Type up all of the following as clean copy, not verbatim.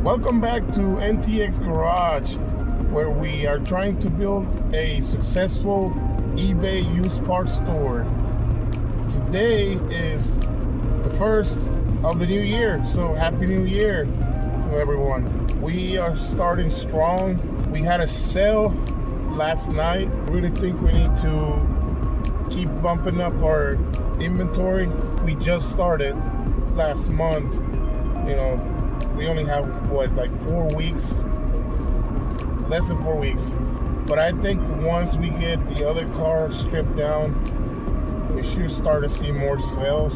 Welcome back to NTX Garage, where we are trying to build a successful eBay used parts store. Today is the first of the new year, so Happy New Year to everyone. We are starting strong. We had a sale last night. I really think we need to keep bumping up our inventory. We just started last month. We only have like 4 weeks, less than 4 weeks. But I think once we get the other cars stripped down, we should start to see more sales.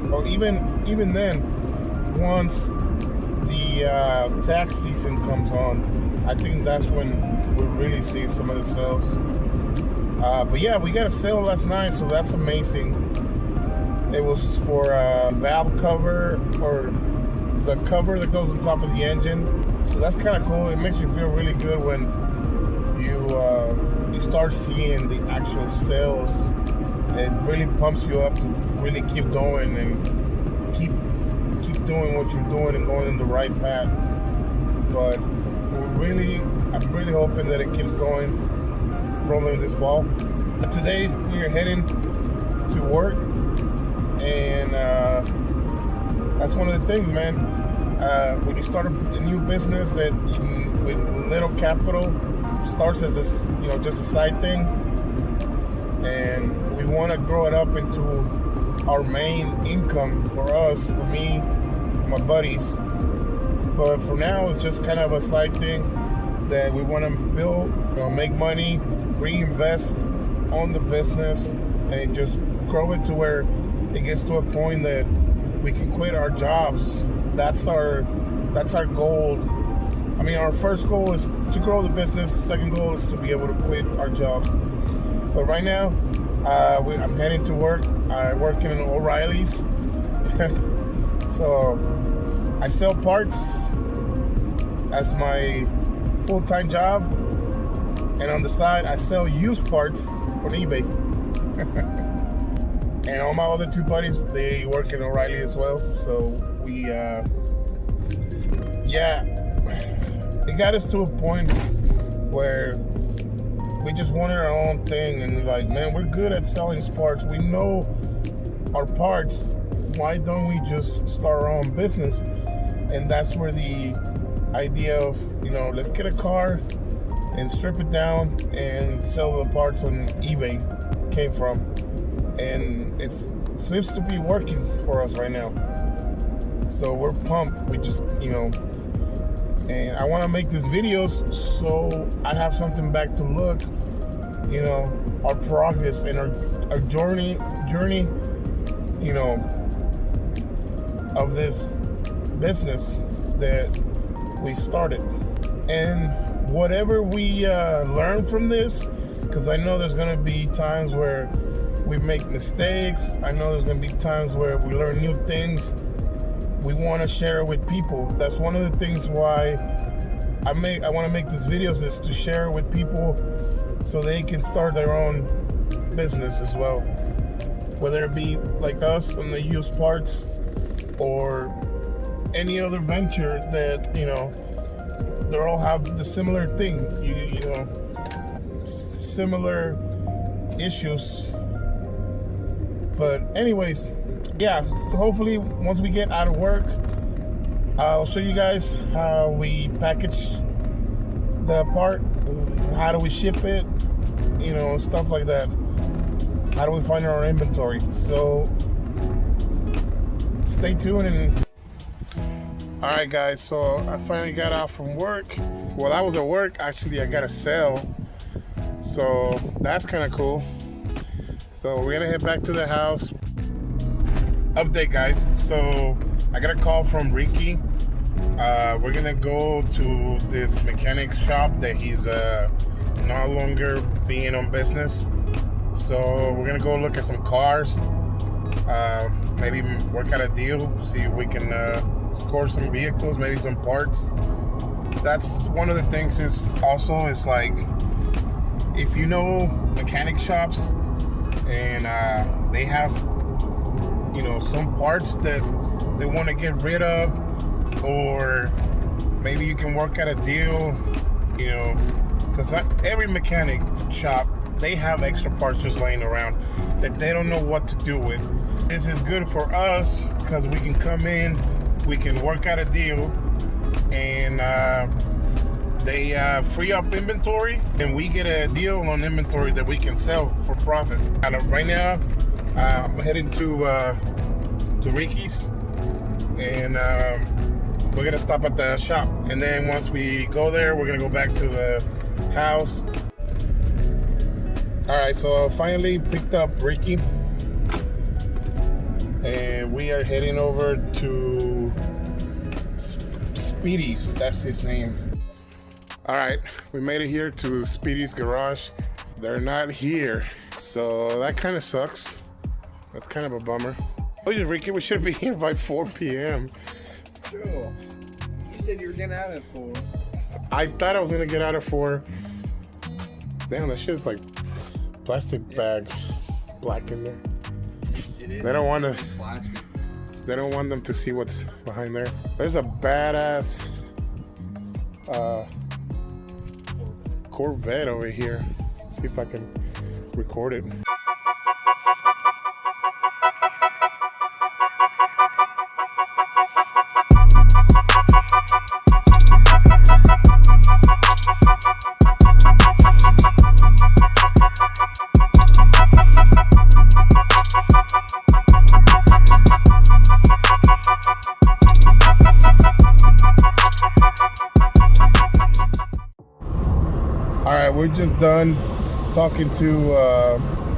Or even then, once the tax season comes on, I think that's when we'll really see some of the sales. But yeah, we got a sale last night, so that's amazing. It was for a valve cover, or the cover that goes on top of the engine. So that's kind of cool. It makes you feel really good when you start seeing the actual sales. It really pumps you up to really keep going and keep doing what you're doing and going in the right path. But I'm really hoping that it keeps going, rolling this ball. Today we are heading to work, and that's one of the things, man. When you start a new business that with little capital, starts as this, just a side thing, and we want to grow it up into our main income for us, for me, my buddies. But for now, it's just kind of a side thing that we want to build, make money, reinvest on the business, and just grow it to where it gets to a point that we can quit our jobs. That's our goal. I mean, our first goal is to grow the business. The second goal is to be able to quit our jobs. But right now, I'm heading to work. I work in O'Reilly's. So I sell parts as my full-time job, and on the side, I sell used parts on eBay. And all my other two buddies, they work in O'Reilly as well. So we, it got us to a point where we just wanted our own thing. And like, man, we're good at selling parts. We know our parts. Why don't we just start our own business? And that's where the idea of, let's get a car and strip it down and sell the parts on eBay came from. And it seems to be working for us right now. So we're pumped. We just, and I want to make these videos so I have something back to look, our progress and our journey, of this business that we started. And whatever we learn from this, because I know there's going to be times where we make mistakes. I know there's going to be times where we learn new things. We want to share it with people. That's one of the things why I want to make these videos, is to share it with people so they can start their own business as well. Whether it be like us on the used parts, or any other venture that, they all have the similar thing, similar issues. But anyways, yeah, so hopefully once we get out of work, I'll show you guys how we package the part, how do we ship it, stuff like that. How do we find our inventory? So stay tuned. And all right, guys, so I finally got out from work. While I was at work, actually, I got a sale, so that's kind of cool. So we're gonna head back to the house. Update, guys. So I got a call from Ricky. We're gonna go to this mechanic's shop that he's no longer being on business. So we're gonna go look at some cars. Maybe work out a deal. See if we can score some vehicles, maybe some parts. That's one of the things. Is like, if you know mechanic shops, and they have some parts that they want to get rid of, or maybe you can work out a deal, you know, because every mechanic shop, they have extra parts just laying around that they don't know what to do with. This is good for us because we can come in, we can work out a deal, and they free up inventory, and we get a deal on inventory that we can sell for profit. Right now, I'm heading to Ricky's, and we're gonna stop at the shop, and then once we go there, we're gonna go back to the house. All right, so I finally picked up Ricky, and we are heading over to Speedy's. That's his name. All right, we made it here to Speedy's Garage. They're not here, so that kind of sucks. That's kind of a bummer. Oh, yeah, Ricky, we should be here by 4 p.m. Sure. You said you were getting out at 4. I thought I was gonna get out at 4. Damn, that shit is like plastic bag, black in there. It is. They don't want to. Plastic. They don't want them to see what's behind there. There's a badass Corvette over here. See if I can record it. All right, we're just done talking to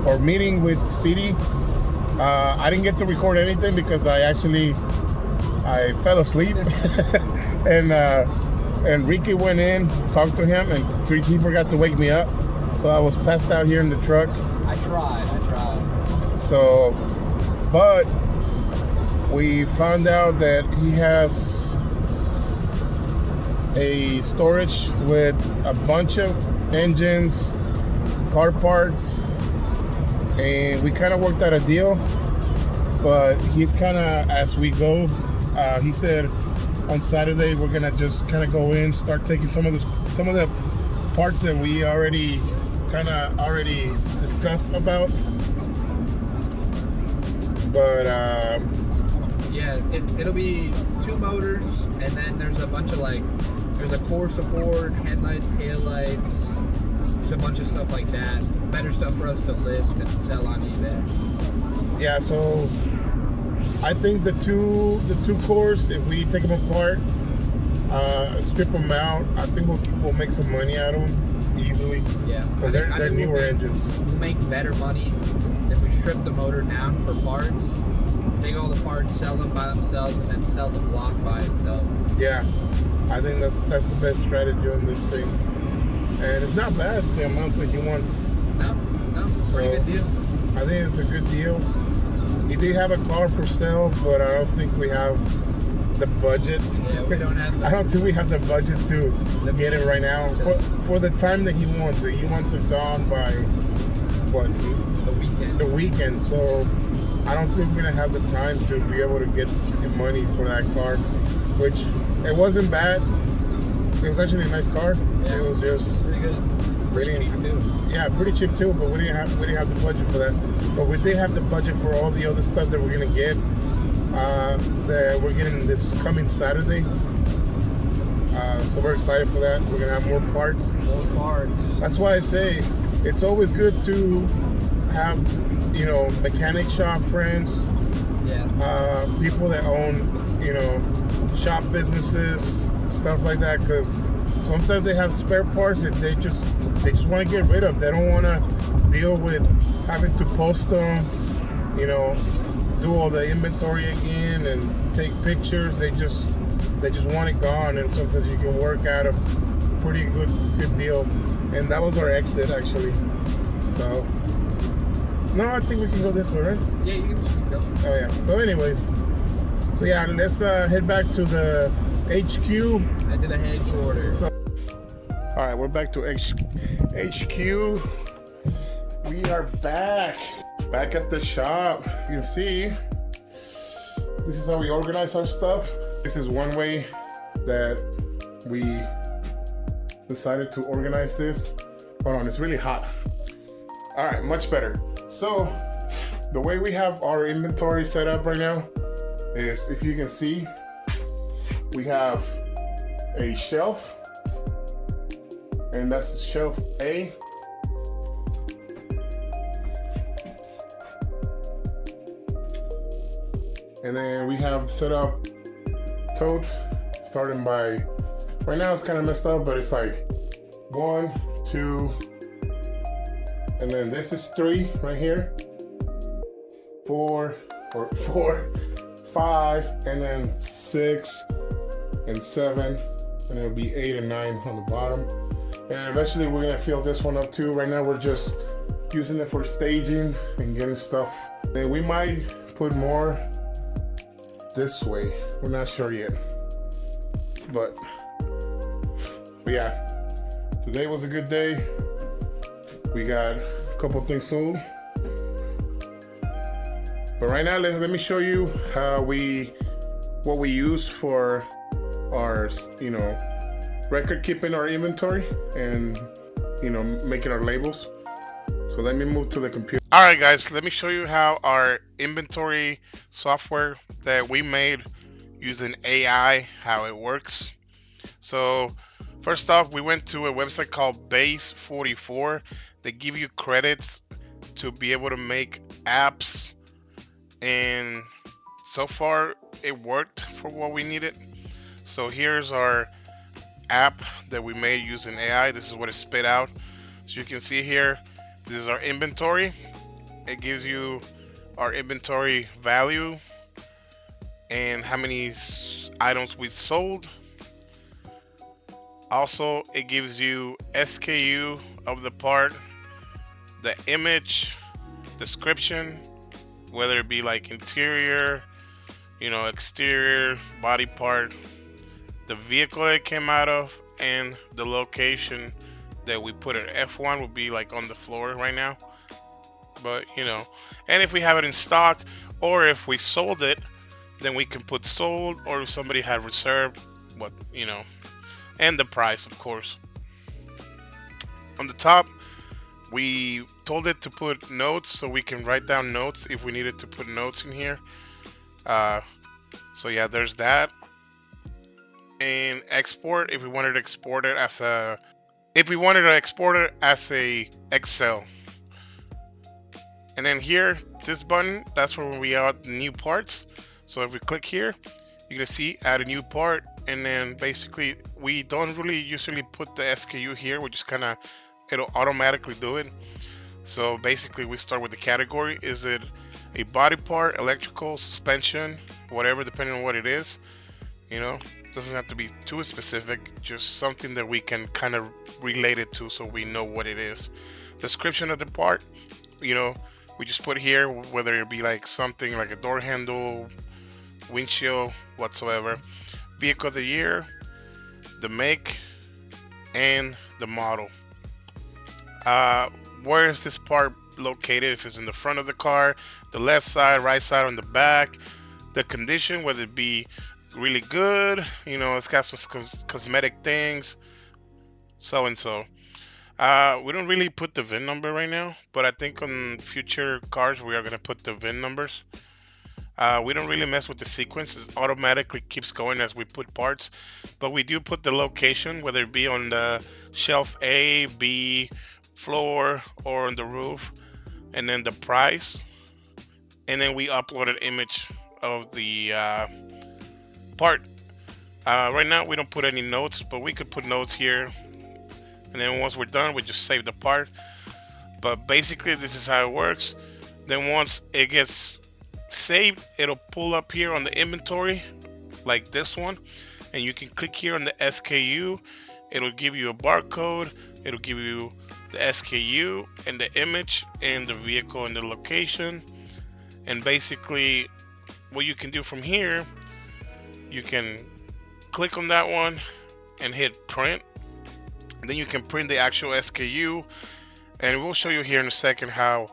or meeting with Speedy. I didn't get to record anything because I fell asleep, and Ricky went in, talked to him, and he forgot to wake me up, so I was passed out here in the truck. I tried. So, but we found out that he has a storage with a bunch of engines, car parts, and we kind of worked out a deal, but he's kind of as we go. He said on Saturday we're gonna just kind of go in, start taking some of the parts that we already discussed about, but yeah, it'll be 2 motors, and then there's a bunch of there's a core support, headlights, taillights, there's a bunch of stuff like that. Better stuff for us to list and sell on eBay. Yeah, so I think the two cores, if we take them apart, strip them out, I think we'll make some money out of them easily. Yeah, because they're newer engines. We'll make better money if we strip the motor down for parts, take all the parts, sell them by themselves, and then sell the block by itself. Yeah, I think that's the best strategy on this thing, and it's not bad the amount that he wants. No, it's a pretty good deal. I think it's a good deal. He did have a car for sale, but I don't think we have the budget. Yeah, we don't have. I don't think we have the budget to get it right now for the time that he wants it. He wants it gone by what? The weekend. So I don't think we're gonna have the time to be able to get the money for that car, which it wasn't bad. It was actually a nice car. Yeah, it was just pretty good. Pretty cheap too. Yeah, pretty cheap too. But we didn't have the budget for that. But we did have the budget for all the other stuff that we're gonna get. That we're getting this coming Saturday. So we're excited for that. We're gonna have more parts. More parts. That's why I say it's always good to have, mechanic shop friends. Yeah. People that own, shop businesses, stuff like that. Because sometimes they have spare parts that they just want to get rid of. They don't want to deal with having to post them, do all the inventory again and take pictures. They just want it gone, and sometimes you can work out a pretty good deal. And that was our exit actually. So no, I think we can go this way, right? Yeah, you can just go. Oh yeah. So anyways, let's head back to the HQ. I did a headquarters. So, all right, we're back to HQ. We are back at the shop. You can see this is how we organize our stuff. This is one way that we decided to organize this. Hold on, it's really hot. All right, much better. So the way we have our inventory set up right now is, if you can see, we have a shelf, and that's the shelf A. And then we have set up totes starting by, right now it's kind of messed up, but it's like 1, 2, and then this is 3 right here, 4, 5, and then 6 and 7, and it'll be 8 and 9 on the bottom. And eventually we're gonna fill this one up too. Right now we're just using it for staging and getting stuff. And we might put more this way. We're not sure yet. But yeah, today was a good day. We got a couple things sold. But right now, let me show you what we use for our, record keeping our inventory and, making our labels. So let me move to the computer. All right, guys, let me show you how our inventory software that we made using AI, how it works. So first off, we went to a website called Base44. They give you credits to be able to make apps, and so far it worked for what we needed. So here's our app that we made using AI. This is what it spit out. So you can see here, this is our inventory. It gives you our inventory value and how many items we sold. Also, it gives you SKU of the part, the image, description, whether it be like interior, exterior, body part, the vehicle it came out of, and the location that we put it. F1 would be like on the floor right now, but and if we have it in stock, or if we sold it, then we can put sold, or if somebody had reserved, and the price, of course. On the top, we told it to put notes, so we can write down notes if we needed to put notes in here. So yeah, there's that. And export, if we wanted to export it as a Excel. And then here, this button, that's where we add new parts. So if we click here, you're gonna see add a new part, and then basically we don't really usually put the SKU here. We just it'll automatically do it. So basically we start with the category. Is it a body part, electrical, suspension, whatever, depending on what it is. Doesn't have to be too specific, just something that we can kind of relate it to so we know what it is. Description of the part, we just put here whether it be like something like a door handle, windshield, whatsoever. Vehicle of the year, the make, and the model. Where is this part located? If it's in the front of the car, the left side, right side, on the back. The condition, whether it be really good, it's got some cosmetic things, so and so. We don't really put the VIN number right now, but I think on future cars we are going to put the VIN numbers. We don't really mess with the sequence. It automatically keeps going as we put parts, but we do put the location, whether it be on the shelf A, B, floor, or on the roof, and then the price, and then we upload an image of the part. Right now we don't put any notes, but we could put notes here, and then once we're done, we just save the part. But basically this is how it works. Then once it gets saved, it'll pull up here on the inventory like this one, and you can click here on the SKU. It'll give you a barcode, it'll give you the SKU and the image and the vehicle and the location. And basically what you can do from here, you can click on that one and hit print, and then you can print the actual SKU, and we'll show you here in a second how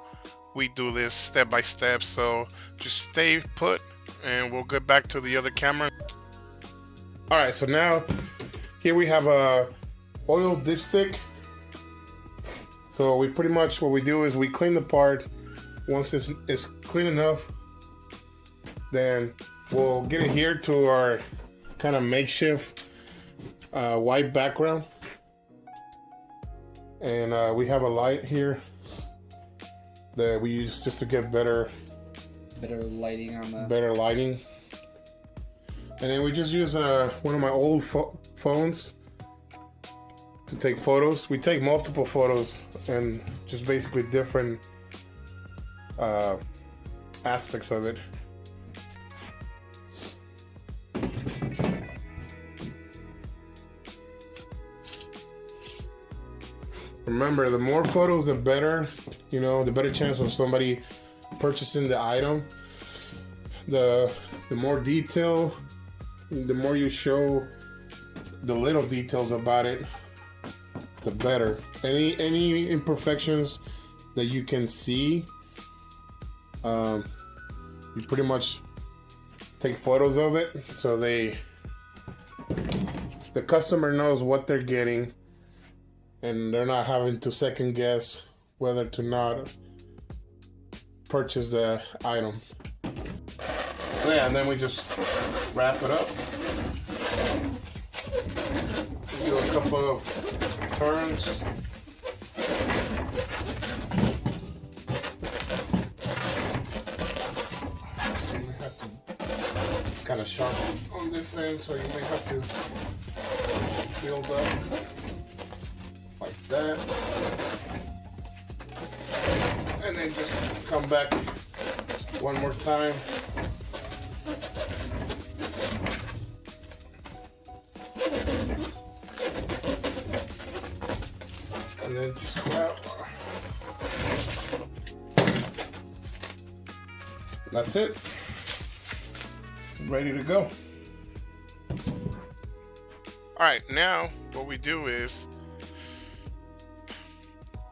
we do this step by step. So just stay put and we'll get back to the other camera. All right, so now Here we have a oil dipstick. So we pretty much, what we do is we clean the part. Once this is clean enough, then we'll get it here to our kind of makeshift white background. And we have a light here that we use just to get better lighting on the... Better lighting. And then we just use one of my old phones to take photos. We take multiple photos and just basically different aspects of it. Remember, the more photos, the better. You know, the better chance of somebody purchasing the item. The more detail, the more you show the little details about it, the better. Any imperfections that you can see, you pretty much take photos of it, so the customer knows what they're getting, and they're not having to second guess whether to not purchase the item. So yeah, and then we just wrap it up. Do a couple of turns. You may have to kind of sharp on this end, so you may have to build up like that. And then just come back one more time. And then just grab. That's it. Ready to go. All right, now what we do is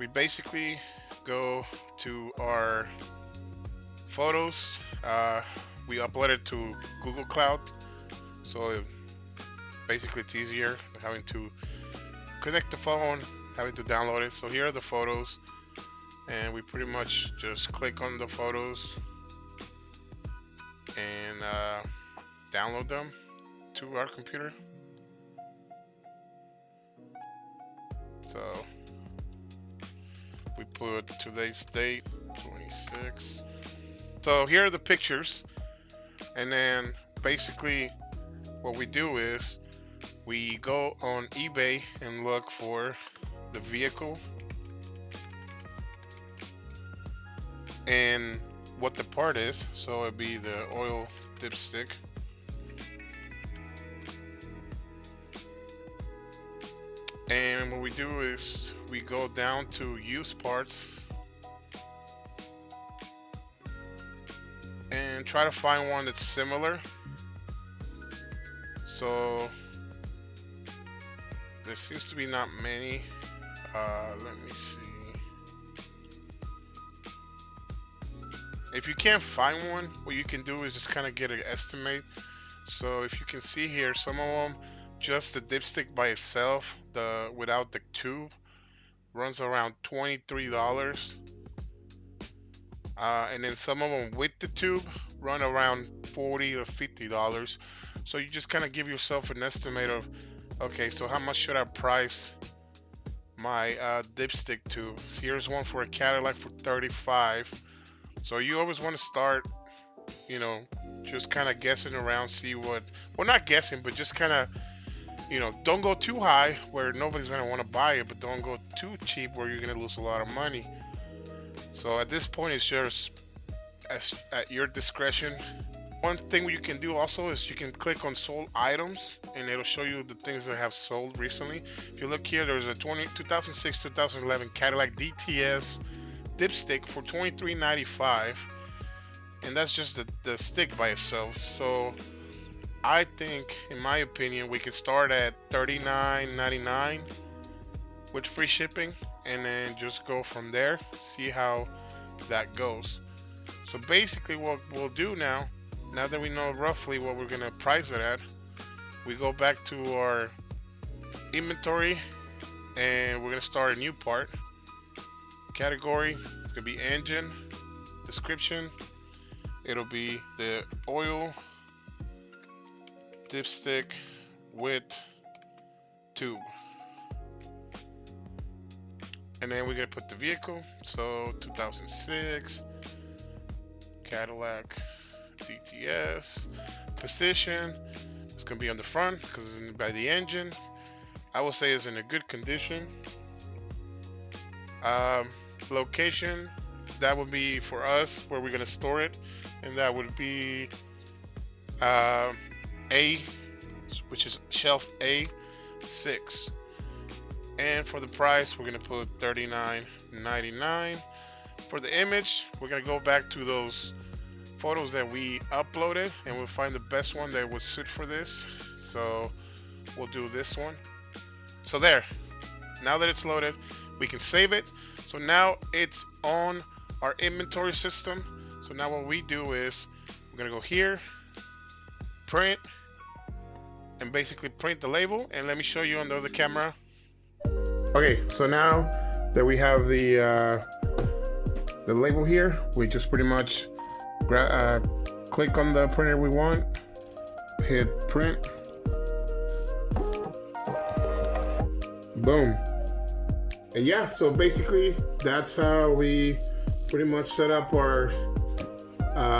we basically go to our photos. We upload it to Google Cloud, so basically it's easier than having to connect the phone, having to download it. So here are the photos, and we pretty much just click on the photos and download them to our computer. So we put today's date, 26. So here are the pictures, and then basically what we do is we go on eBay and look for the vehicle and what the part is. So it'd be the oil dipstick. And what we do is we go down to used parts and try to find one that's similar. So there seems to be not many. Let me see. If you can't find one, what you can do is just kind of get an estimate. So if you can see here, some of them, just the dipstick by itself, without the tube, runs around $23. And then some of them with the tube run around $40 or $50. So you just kind of give yourself an estimate of, okay, so how much should I price my dipstick tube? So here's one for a Cadillac for $35. So you always want to start, you know, just kind of guessing around, see what, well, not guessing, but just kind of, you know, don't go too high where nobody's going to want to buy it, but don't go too cheap where you're going to lose a lot of money. So at this point, it's just at your discretion. One thing you can do also is you can click on sold items, and it'll show you the things that have sold recently. If you look here, there's a 2006-2011 Cadillac DTS dipstick for $23.95, and that's just the stick by itself. So I think, in my opinion, we could start at $39.99 with free shipping, and then just go from there, see how that goes. So basically what we'll do now that we know roughly what we're gonna price it at, we go back to our inventory, and we're gonna start a new part. Category, it's gonna be engine. Description, it'll be the oil, dipstick, width, tube. And then we're gonna put the vehicle, so 2006 Cadillac DTS. Position, it's gonna be on the front because it's by the engine. I will say it's in a good condition. Location, that would be for us where we're gonna store it, and that would be A, which is shelf A6. And for the price, we're gonna put $39.99. For the image, we're gonna go back to those photos that we uploaded, and we'll find the best one that would suit for this. So we'll do this one. So there, now that it's loaded, we can save it. So now it's on our inventory system. So now what we do is we're gonna go here, print, and basically print the label. And let me show you on the other camera. Okay, so now that we have the label here, we just pretty much click on the printer we want, hit print, boom. And yeah, so basically that's how we pretty much set up our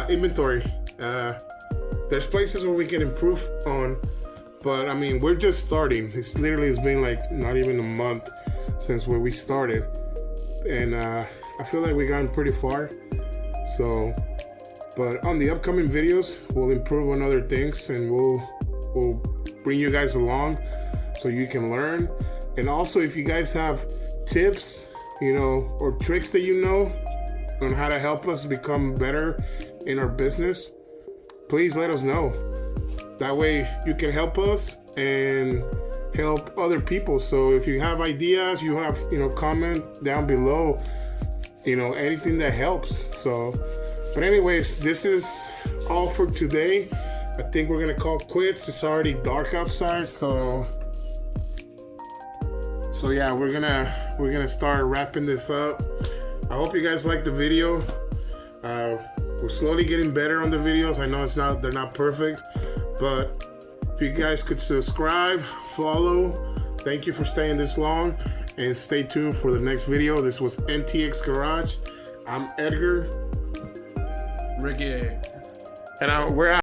inventory. There's places where we can improve on, but I mean, we're just starting. It's been like not even a month since where we started, and I feel like we've gotten pretty far. So, but on the upcoming videos, we'll improve on other things, and we'll bring you guys along so you can learn. And also, if you guys have tips, you know, or tricks that you know on how to help us become better in our business, please let us know. That way you can help us and help other people. So if you have ideas, you have, you know, comment down below, you know, anything that helps. So, but anyways, this is all for today. I think we're gonna call quits. It's already dark outside, so yeah, we're gonna start wrapping this up. I hope you guys like the video. We're slowly getting better on the videos. I know they're not perfect, but if you guys could subscribe, follow, thank you for staying this long, and stay tuned for the next video. This was NTX Garage. I'm Edgar. Ricky. And we're out.